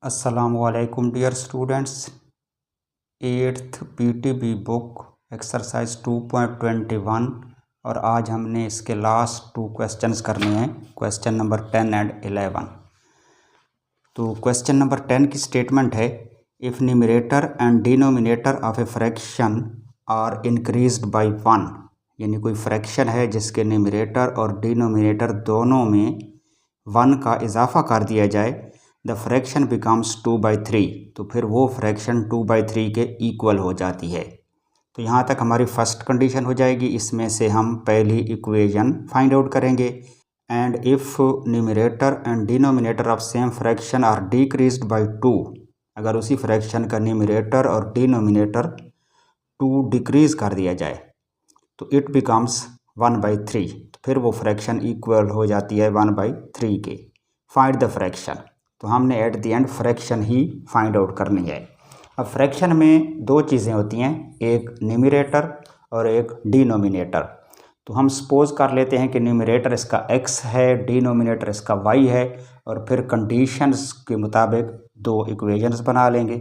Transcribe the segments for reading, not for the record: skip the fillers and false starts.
अस्सलामुअलैकुम dear students. 8th PTB book exercise 2.21 और आज हमने इसके लास्ट 2 क्वेश्चंस करने हैं, क्वेश्चन नंबर 10 एंड 11। तो क्वेश्चन नंबर 10 की स्टेटमेंट है, if numerator and denominator of a fraction are increased by 1, यानी कोई फ्रैक्शन है जिसके न्यूमरेटर और डिनोमिनेटर दोनों में 1 का इजाफा कर दिया जाए, द फ्रैक्शन बिकम्स 2/3, तो फिर वो फ्रैक्शन 2/3 के इक्वल हो जाती है। तो यहाँ तक हमारी फर्स्ट कंडीशन हो जाएगी। इसमें से हम पहली इक्वेशन फाइंड आउट करेंगे। And if numerator and denominator of same fraction are decreased by 2, अगर उसी फ्रैक्शन का न्यूमरेटर और डिनोमिनेटर 2 डिक्रीज कर दिया जाए तो इट बिकम्स 1/3, तो फिर वो फ्रैक्शन इक्वल हो जाती है 1/3 के। फाइंड द फ्रैक्शन, तो हमने at the end fraction he find out करनी है। अब फ्रैक्शन में दो चीज़ें होती हैं, एक न्यूमरेटर और एक डिनोमिनेटर। तो हम सपोज कर लेते हैं कि न्यूमरेटर इसका x है, डिनोमिनेटर इसका y है, और फिर कंडीशंस के मुताबिक दो इक्वेशंस बना लेंगे।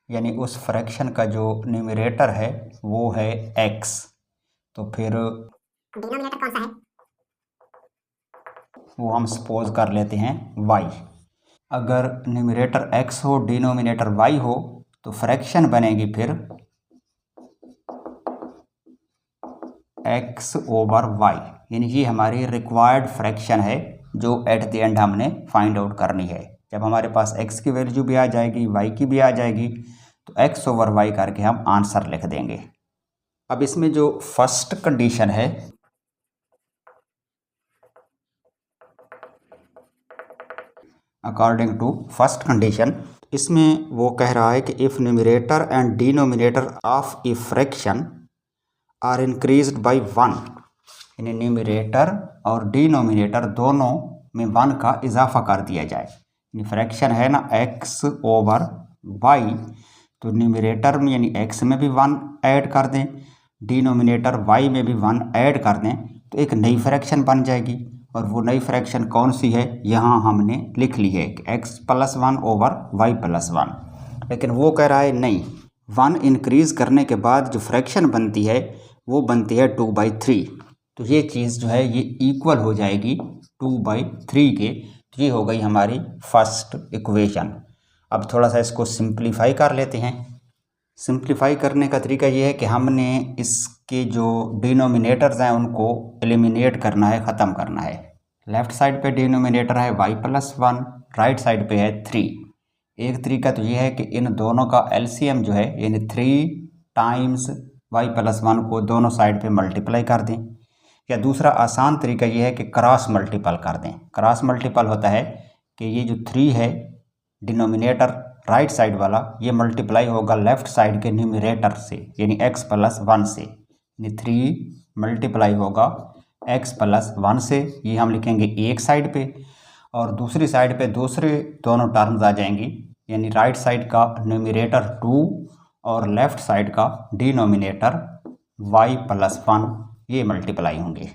यानी उस फ्रैक्शन का जो न्यूमरेटर है वो है x, तो फिर डिनोमिनेटर कौन सा है वो हम सपोज कर लेते हैं y। अगर न्यूमरेटर x हो, डिनोमिनेटर y हो, तो फ्रैक्शन बनेगी फिर x ओवर y, यानी ये हमारी रिक्वायर्ड फ्रैक्शन है जो एट द एंड हमने फाइंड आउट करनी है। जब हमारे पास x की वैल्यू भी आ जाएगी, y की भी आ जाएगी, तो x ओवर y करके हम आंसर लिख देंगे। अब इसमें जो फर्स्ट कंडीशन है, अकॉर्डिंग टू फर्स्ट कंडीशन, इसमें वो कह रहा है कि if numerator and denominator of a fraction are increased by 1, यानी न्यूमरेटर और डिनोमिनेटर दोनों में 1 का इजाफा कर दिया जाए। फ्रैक्शन है ना x ओवर y, तो न्यूमरेटर में यानी x में भी 1 ऐड कर दें, डिनोमिनेटर y में भी 1 ऐड कर दें, तो एक नई फ्रैक्शन बन जाएगी। और वो नई फ्रैक्शन कौन सी है, यहाँ हमने लिख ली है कि x + 1 ओवर y + 1। लेकिन वो कह रहा है नहीं, 1 इंक्रीज़ करने के बाद जो फ्रैक्शन बनती है वो बनती है 2/3, तो ये चीज़ जो है ये इक्वल हो जाएगी 2/3 के। तो ये हो गई हमारी फर्स्ट इक्वेशन। अब थोड़ा सा इसको सिंप्लीफाई कर लेते हैं। सिंप्लीफाई करने का तरीका ये है कि हमने इसके जो डिनोमिनेटर्स हैं उनको एलिमिनेट करना है, ख़त्म करना है। लेफ़्ट साइड पे डिनोमिनेटर है y + 1, राइट साइड पे है 3। एक तरीका तो ये है कि इन दोनों का एलसीएम जो है यानी 3 टाइम्स y + 1 को दोनों साइड पे मल्टीप्लाई कर दें, या दूसरा आसान तरीका ये है कि क्रॉस मल्टीपल कर दें। क्रॉस मल्टीपल होता है कि ये जो 3 है डिनोमिनेटर राइट साइड वाला, ये मल्टीप्लाई होगा लेफ़्ट साइड के न्यूमरेटर से यानी x + 1 से, यानी 3 मल्टीप्लाई होगा x + 1 से। ये हम लिखेंगे एक साइड पे, और दूसरी साइड पे दूसरे दोनों टर्म्स आ जाएंगी, यानी राइट साइड का न्यूमरेटर 2 और लेफ़्ट साइड का डिनोमिनेटर y + 1, ये मल्टीप्लाई होंगे।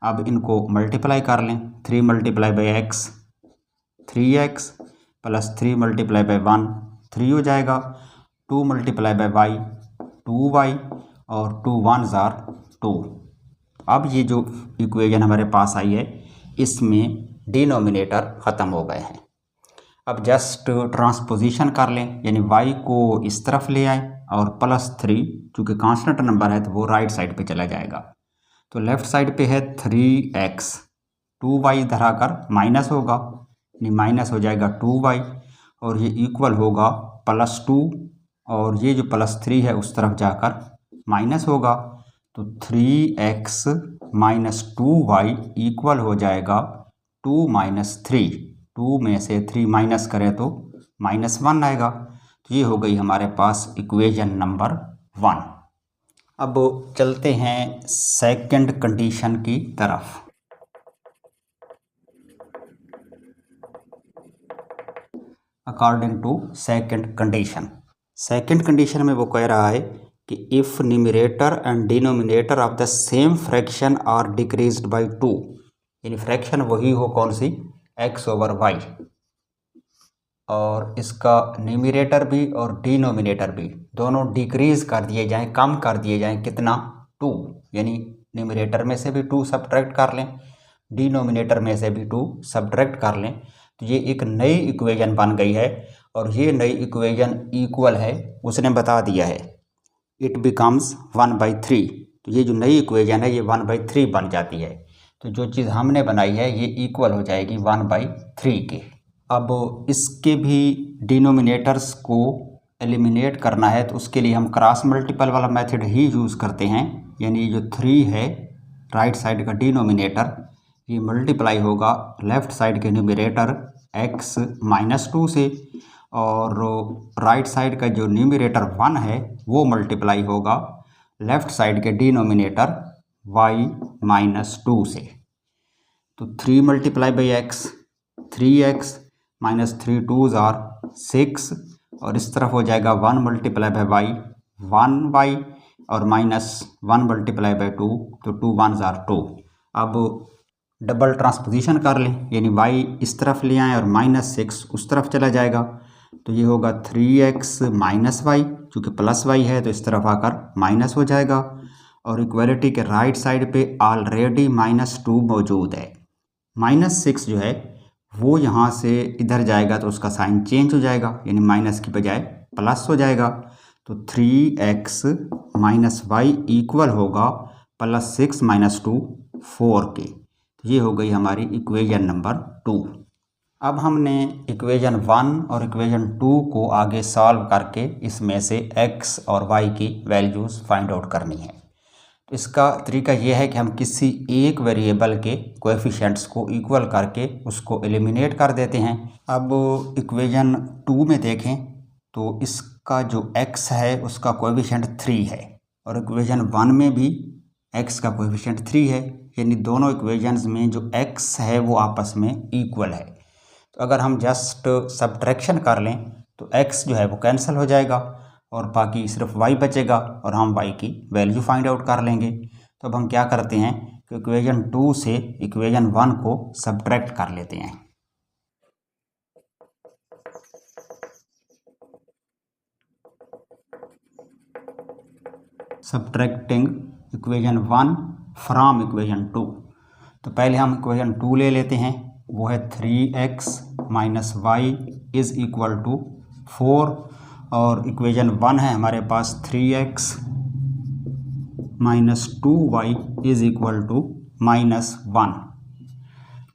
अब इनको मल्टीप्लाई कर लें। 3 × x 3x + 3 × 1 3 हो जाएगा। 2 × y 2y, और 2 1s are 2। अब ये जो इक्वेशन हमारे पास आई है इसमें डिनोमिनेटर ख़त्म हो गए हैं। अब जस्ट ट्रांसपोजिशन कर लें, यानी y को इस तरफ ले आए और +3, चूँकि कांस्टेंट नंबर है तो वो राइट साइड पे चला जाएगा। तो लेफ़्ट साइड पे है 3x, 2y इधर आकर माइनस होगा, यानी माइनस हो जाएगा 2y, और ये इक्वल होगा +2, और ये जो +3 है उस तरफ जाकर माइनस होगा, तो 3x - 2y इक्वल हो जाएगा 2 - 3। 2 में से 3 माइनस करें तो -1 आएगा। तो ये हो गई हमारे पास इक्वेशन नंबर 1। अब चलते हैं सेकंड कंडीशन की तरफ। अकॉर्डिंग टू सेकंड कंडीशन में वो कह रहा है कि if numerator and denominator of the same fraction are decreased by 2, यानी फ्रैक्शन वही हो कौन सी, x/y, और इसका न्यूमरेटर भी और डिनोमिनेटर भी दोनों डिक्रीज कर दिए जाएं, कम कर दिए जाएं, कितना, 2, यानी न्यूमरेटर में से भी 2 सब्ट्रैक्ट कर लें, डिनोमिनेटर में से भी 2 सब्ट्रैक्ट कर लें, तो ये एक नई इक्वेशन बन गई है। और ये नई इक्वेशन इक्वल है, उसने बता दिया है, इट बिकम्स 1/3। तो ये जो नई इक्वेशन है ये 1/3 बन जाती है। तो जो चीज़ हमने बनाई है ये इक्वल हो जाएगी 1/3 के। अब इसके भी डिनोमिनेटर्स को एलिमिनेट करना है, तो उसके लिए हम क्रॉस मल्टीपल वाला मेथड ही यूज़ करते हैं। यानी जो 3 है राइट साइड का डिनोमिनेटर, ये मल्टीप्लाई होगा लेफ़्ट साइड के न्यूमरेटर x-2 से, और राइट साइड का जो न्यूमरेटर 1 है वो मल्टीप्लाई होगा लेफ़्ट साइड के डिनोमिनेटर y-2 से। तो 3 multiply by x, 3x minus 3 2s are 6, और इस तरफ हो जाएगा 1 मल्टीप्लाई बाई y, 1y, और माइनस 1 मल्टीप्लाई बाई 2, तो 2 1s आर 2। अब डबल ट्रांसपोजिशन कर लें, यानी y इस तरफ ले आएँ और -6 उस तरफ चला जाएगा, तो ये होगा 3x माइनस वाई, चूँकि प्लस वाई है तो इस तरफ आकर माइनस हो जाएगा, और इक्वलिटी के राइट साइड पे ऑलरेडी -2 मौजूद है। -6 जो है वो यहाँ से इधर जाएगा तो उसका साइन चेंज हो जाएगा, यानी माइनस की बजाय प्लस हो जाएगा। तो 3x माइनस वाई इक्वल होगा +6 - 2 4 के। तो ये हो गई हमारी इक्वेशन नंबर 2। अब हमने इक्वेशन 1 और इक्वेशन 2 को आगे सॉल्व करके इसमें से x और y की वैल्यूज़ फाइंड आउट करनी है। तो इसका तरीका यह है कि हम किसी एक वेरिएबल के कोएफिशिएंट्स को इक्वल करके उसको एलिमिनेट कर देते हैं। अब इक्वेशन 2 में देखें तो इसका जो x है उसका कोएफिशिएंट 3 है, और इक्वेशन 1 में भी x का कोएफिशिएंट 3 है, यानी दोनों इक्वेशंस में जो x है वो आपस में इक्वल है। तो अगर हम जस्ट सब्ट्रैक्शन कर लें तो x जो है वो कैंसिल हो जाएगा और बाकी सिर्फ y बचेगा, और हम y की वैल्यू फाइंड आउट कर लेंगे। तो अब हम क्या करते हैं कि इक्वेशन 2 से इक्वेशन 1 को सब्ट्रैक्ट कर लेते हैं। Subtracting equation 1 from equation 2। तो पहले हम इक्वेशन 2 ले लेते हैं, वो है 3x minus y is equal to 4, और इक्वेशन 1 है हमारे पास 3x minus 2y is equal to -1।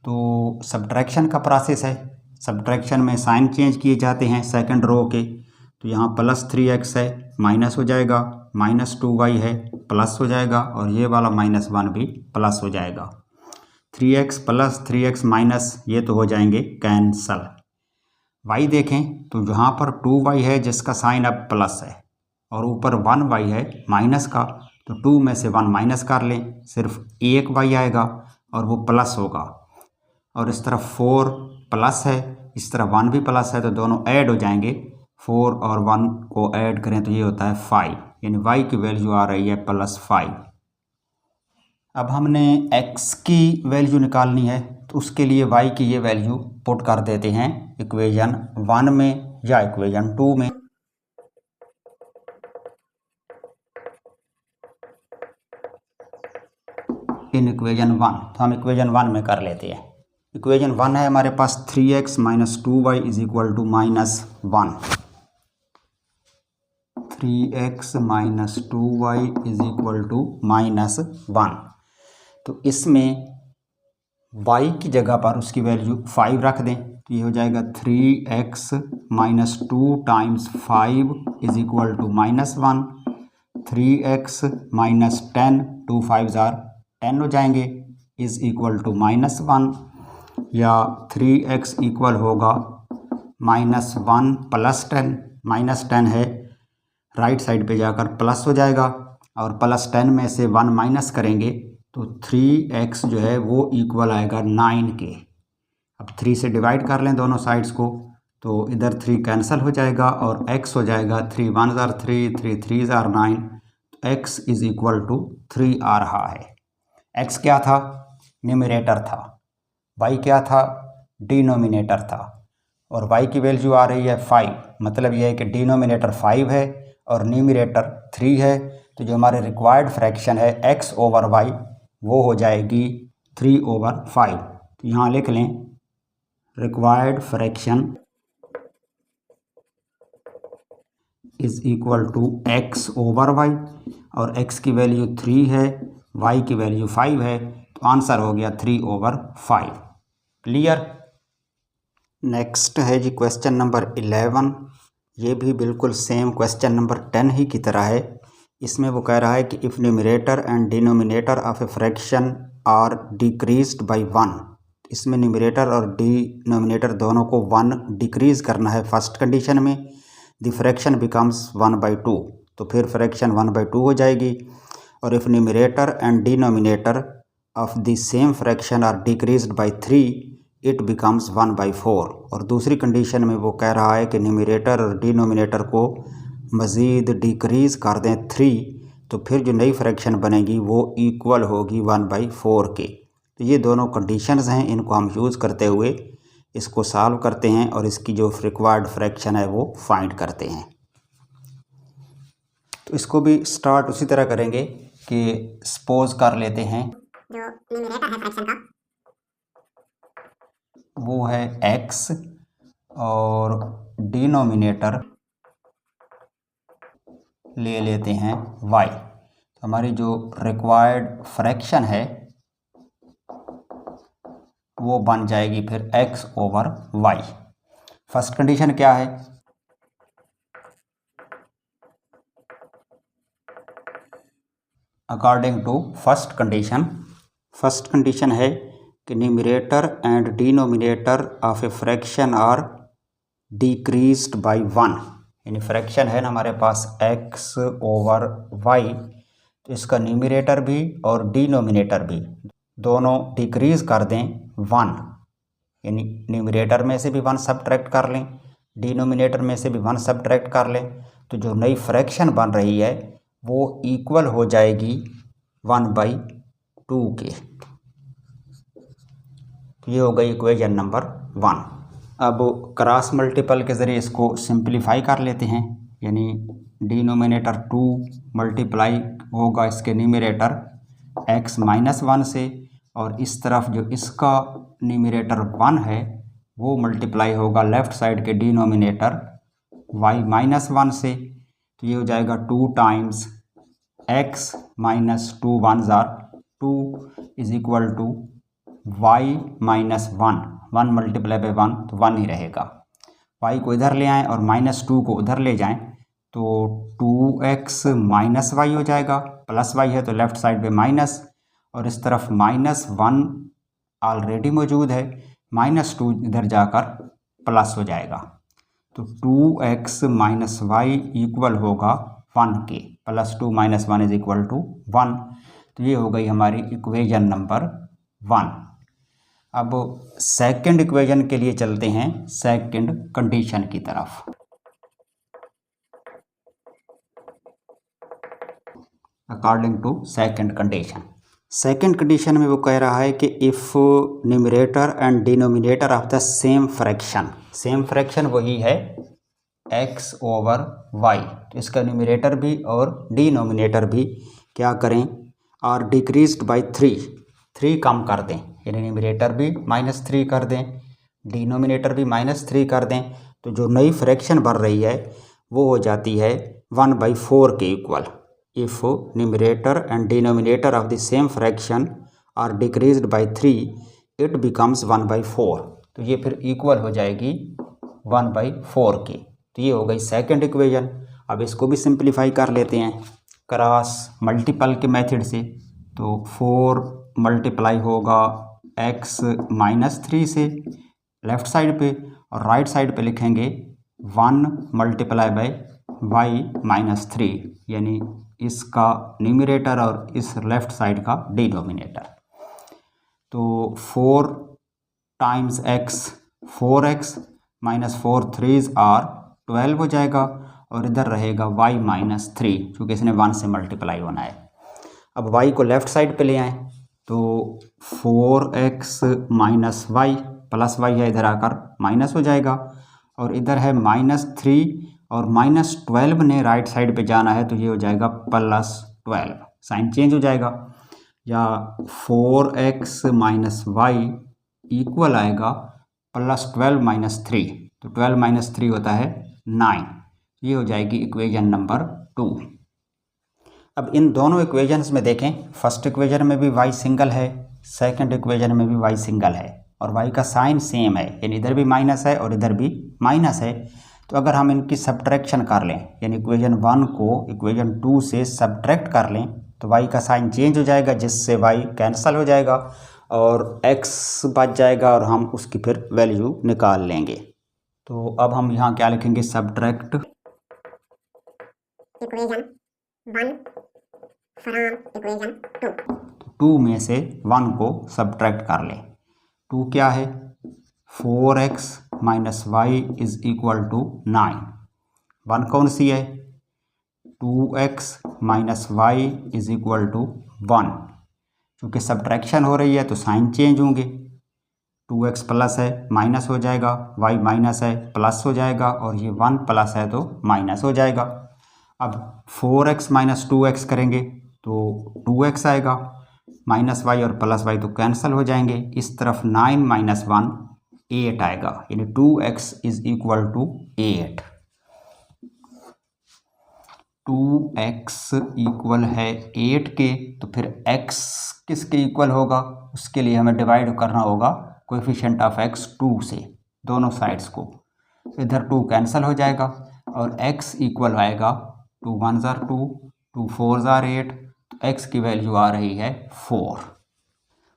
तो सब्ट्रैक्शन का प्रोसेस है, सब्ट्रैक्शन में साइन चेंज किए जाते हैं सेकंड रो के। तो यहाँ +3x है माइनस हो जाएगा, -2y है प्लस हो जाएगा, और ये वाला -1 भी प्लस हो जाएगा। 3x प्लस 3x माइनस ये तो हो जाएंगे कैंसल। y देखें तो यहाँ पर 2y है जिसका साइन अब प्लस है, और ऊपर 1y है माइनस का, तो 2 में से 1 माइनस कर लें, सिर्फ एक y आएगा और वो प्लस होगा। और इस तरफ 4 प्लस है, इस तरफ 1 भी प्लस है, तो दोनों ऐड हो जाएंगे। 4 और 1 को ऐड करें तो ये होता है 5, यानी y की वैल्यू आ रही है +5। अब हमने x की वैल्यू निकालनी है, तो उसके लिए y की ये वैल्यू पुट कर देते हैं इक्वेशन 1 में या इक्वेशन 2 में। इन इक्वेशन 1, तो हम इक्वेशन 1 में कर लेते हैं। इक्वेशन 1 है हमारे पास 3x minus 2y is equal to -1। 3x minus 2y is equal to -1। तो इसमें y की जगह पर उसकी वैल्यू 5 रख दें, तो ये हो जाएगा 3x minus 2 times 5 is equal to -1। 3x minus 10, 2 5s are 10 हो जाएंगे, इज इक्वल टू -1, या 3x इक्वल होगा -1 प्लस 10। -10 है राइट साइड पे जाकर प्लस हो जाएगा, और +10 में से 1 माइनस करेंगे तो 3x जो है वो इक्वल आएगा 9 के। अब 3 से डिवाइड कर लें दोनों साइड्स को, तो इधर 3 कैंसिल हो जाएगा और x हो जाएगा 3 1s आर 3, 3 3s आर 9, तो x इज इक्वल टू 3 आ रहा है। x क्या था, न्यूमरेटर था, y क्या था, डिनोमिनेटर था, और y की वैल्यू आ रही है 5, मतलब यह है कि डिनोमिनेटर 5 है और न्यूमरेटर 3 है। तो जो हमारे रिक्वायर्ड फ्रैक्शन है x ओवर y वो हो जाएगी 3/5। तो यहाँ लिख लें required fraction is equal to x over y, और x की वैल्यू 3 है, y की वैल्यू 5 है, तो आंसर हो गया 3/5। क्लियर। नेक्स्ट है जी क्वेश्चन नंबर 11। ये भी बिल्कुल सेम क्वेश्चन नंबर 10 ही की तरह है। इसमें वो कह रहा है कि if numerator and denominator of a fraction are decreased by 1। इसमें न्यूमरेटर और डिनोमिनेटर दोनों को 1 डिक्रीज़ करना है फर्स्ट कंडीशन में। द फ्रैक्शन बिकम्स 1/2, तो फिर फ्रैक्शन 1/2 हो जाएगी। और if numerator and denominator of the same fraction are decreased by 3 it becomes 1/4। और दूसरी कंडीशन में वो कह रहा है कि न्यूमरेटर और डिनोमिनेटर को मज़ीद डिक्रीज़ कर दें 3, तो फिर जो नई फ्रैक्शन बनेगी वो इक्वल होगी 1/4 के। तो ये दोनों कंडीशंस हैं, इनको हम यूज़ करते हुए इसको सॉल्व करते हैं और इसकी जो रिक्वायर्ड फ्रैक्शन है वो फाइंड करते हैं। तो इसको भी स्टार्ट उसी तरह करेंगे कि सपोज कर लेते हैं जो न्यूमरेटर है फ्रैक्शन का वो है x और डिनोमिनेटर ले लेते हैं y। तो हमारी जो रिक्वायर्ड फ्रैक्शन है वो बन जाएगी फिर x over y। First condition क्या है, अकॉर्डिंग टू फर्स्ट कंडीशन है कि numerator and denominator of a fraction are decreased by 1। यानी फ्रैक्शन है ना हमारे पास x ओवर y, तो इसका न्यूमरेटर भी और डिनोमिनेटर भी दोनों डिक्रीज़ कर दें 1। यानी न्यूमरेटर में से भी 1 सब्ट्रैक्ट कर लें, डिनोमिनेटर में से भी 1 सब्ट्रैक्ट कर लें, तो जो नई फ्रैक्शन बन रही है वो इक्वल हो जाएगी 1/2 के। तो ये हो गई इक्वेशन नंबर 1। अब क्रॉस मल्टीपल के ज़रिए इसको सिंप्लीफाई कर लेते हैं। यानी डिनोमिनेटर 2 मल्टीप्लाई होगा इसके न्यूमरेटर x - 1 से, और इस तरफ जो इसका न्यूमरेटर 1 है वो मल्टीप्लाई होगा लेफ़्ट साइड के डिनोमिनेटर y - 1 से। तो ये हो जाएगा 2 times x - 2 1s are 2 is equal to y - 1 multiply by 1, तो 1 ही रहेगा। y को इधर ले आएँ और -2 को उधर ले जाएं तो 2x - y हो जाएगा, प्लस y है तो लेफ़्ट साइड पे माइनस, और इस तरफ -1 ऑलरेडी मौजूद है, -2 इधर जाकर प्लस हो जाएगा। तो 2x - y इक्वल होगा 1 के, +2 - 1 इज इक्वल टू 1। तो ये हो गई हमारी इक्वेशन नंबर 1। अब सेकंड इक्वेशन के लिए चलते हैं, सेकंड कंडीशन की तरफ। अकॉर्डिंग टू सेकंड कंडीशन में वो कह रहा है कि if numerator and denominator of the same fraction वही है x ओवर y, तो इसका न्यूमरेटर भी और डिनोमिनेटर भी क्या करें, और डिक्रीज्ड बाय 3 कम कर दें। यानी न्यूमरेटर भी -3 कर दें, डिनोमिनेटर भी -3 कर दें, तो जो नई फ्रैक्शन बन रही है वो हो जाती है 1/4 के equal. If numerator and denominator of the same fraction are decreased by 3 it becomes 1/4। तो ये फिर इक्वल हो जाएगी 1/4 के। तो ये हो गई सेकंड इक्वेशन। अब इसको भी सिंप्लीफाई कर लेते हैं क्रॉस मल्टीपल के मेथड से। तो 4 मल्टीप्लाई होगा x - 3 से लेफ़्ट साइड पे, और राइट साइड पे लिखेंगे 1 मल्टीप्लाई बाय y - 3, यानी इसका न्यूमरेटर और इस लेफ़्ट साइड का डिनोमिनेटर। तो 4 times x 4x - 4 3s are 12 हो जाएगा, और इधर रहेगा y - 3 क्योंकि इसने 1 से मल्टीप्लाई होना है। अब y को लेफ़्ट साइड पे ले आएँ तो 4x minus Y plus Y है, इधर आकर माइनस हो जाएगा। और इधर है -3 और -12 ने राइट साइड पे जाना है, तो ये हो जाएगा +12, साइन चेंज हो जाएगा। या 4x माइनस वाई इक्वल आएगा +12 - 3, तो 12 - 3 होता है 9। ये हो जाएगी इक्वेशन नंबर 2। अब इन दोनों इक्वेशंस में देखें, फर्स्ट इक्वेशन में भी y सिंगल है, सेकंड इक्वेशन में भी y सिंगल है और y का साइन सेम है, यानी इधर भी माइनस है और इधर भी माइनस है। तो अगर हम इनकी सब्ट्रैक्शन कर लें, यानी इक्वेशन 1 को इक्वेशन 2 से सब्ट्रैक्ट कर लें, तो y का साइन चेंज हो जाएगा, जिससे y कैंसिल हो जाएगा और x बच जाएगा और हम उसकी फिर वैल्यू निकाल लेंगे। तो अब हम यहाँ क्या लिखेंगे, सब्ट्रैक्ट equation 1 from equation 2. 2 में से 1 को सब्ट्रैक्ट कर लें। 2 क्या है, 4x minus Y is equal to 9। 1 कौन सी है, 2x minus Y is equal to 1। क्योंकि सब्ट्रैक्शन हो रही है तो साइन चेंज होंगे, 2x प्लस है माइनस हो जाएगा, y माइनस है प्लस हो जाएगा और ये 1 प्लस है तो माइनस हो जाएगा। अब 4x माइनस 2x करेंगे तो 2x आएगा, माइनस वाई और प्लस वाई तो कैंसिल हो जाएंगे। इस तरफ 9 माइनस 1 8 आएगा, यानी 2x is equal to 8। 2x equal है 8 के, तो फिर x किसके इक्वल होगा, उसके लिए हमें डिवाइड करना होगा कोएफिशिएंट ऑफ x 2 से, दोनों साइड्स को। इधर 2 कैंसिल हो जाएगा और x इक्वल आएगा 2 1 जार 2, 2 4 जार 8, तो x की वैल्यू आ रही है 4।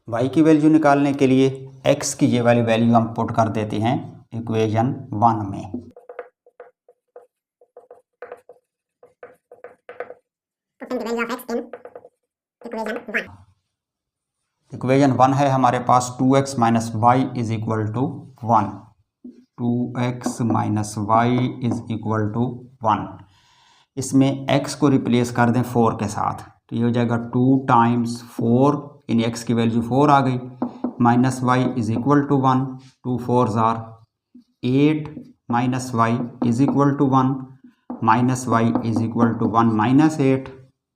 y की वैल्यू निकालने के लिए x की ये वाली वैल्यू हम पुट कर देते हैं इक्वेशन 1 में। Putting the value of x in equation 1. Equation 1 है हमारे पास 2x minus Y is equal to 1। 2x minus Y is equal to 1। इसमें x को रिप्लेस कर दें 4 के साथ, तो ये हो जाएगा 2 टाइम्स 4, यानी x की वैल्यू 4 आ गई, minus Y is equal to 1, 2 4 जार 8 minus Y is equal to 1, minus Y is equal to 1 minus 8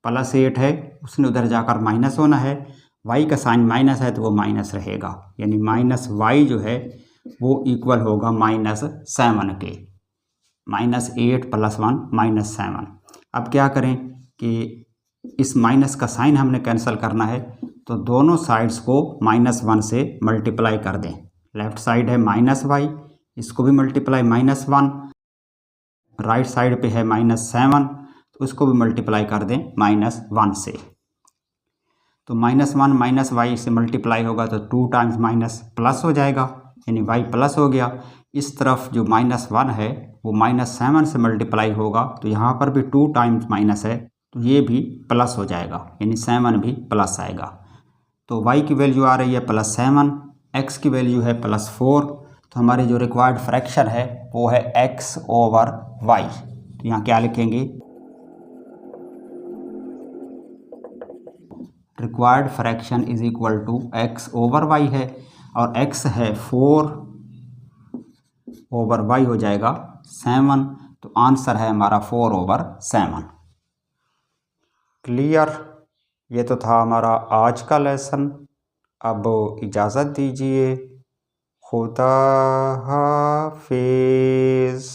plus 8 है, उसने उधर जाकर माइनस होना है, y का साइन माइनस है तो वो माइनस रहेगा, यानी माइनस वाई जो है वो इक्वल होगा -7 के, -8 + 1 -7। अब क्या करें कि इस माइनस का साइन हमने कैंसिल करना है, तो दोनों साइड्स को -1 से मल्टीप्लाई कर दें। लेफ्ट साइड है -y, इसको भी मल्टीप्लाई -1, राइट साइड पे है -7, तो उसको भी मल्टीप्लाई कर दें -1 से। तो -1 -y से मल्टीप्लाई होगा तो 2 टाइम्स माइनस प्लस हो जाएगा, यानी y प्लस हो गया। इस तरफ जो -1 है वो -7 से मल्टीप्लाई होगा, तो यहाँ पर भी 2 टाइम्स माइनस है, तो ये भी प्लस हो जाएगा, यानी 7 भी प्लस आएगा। तो y की वैल्यू आ रही है +7, x की वैल्यू है +4, तो हमारी जो रिक्वायर्ड फ्रैक्शन है वो है x/y। तो यहाँ क्या लिखेंगे, required fraction is equal to x/y है, और x है 4/y हो जाएगा 7, तो आंसर है हमारा 4/7। क्लियर, ये तो था हमारा आज का लेसन। अब इजाज़त दीजिए, खुदा हाफिज़।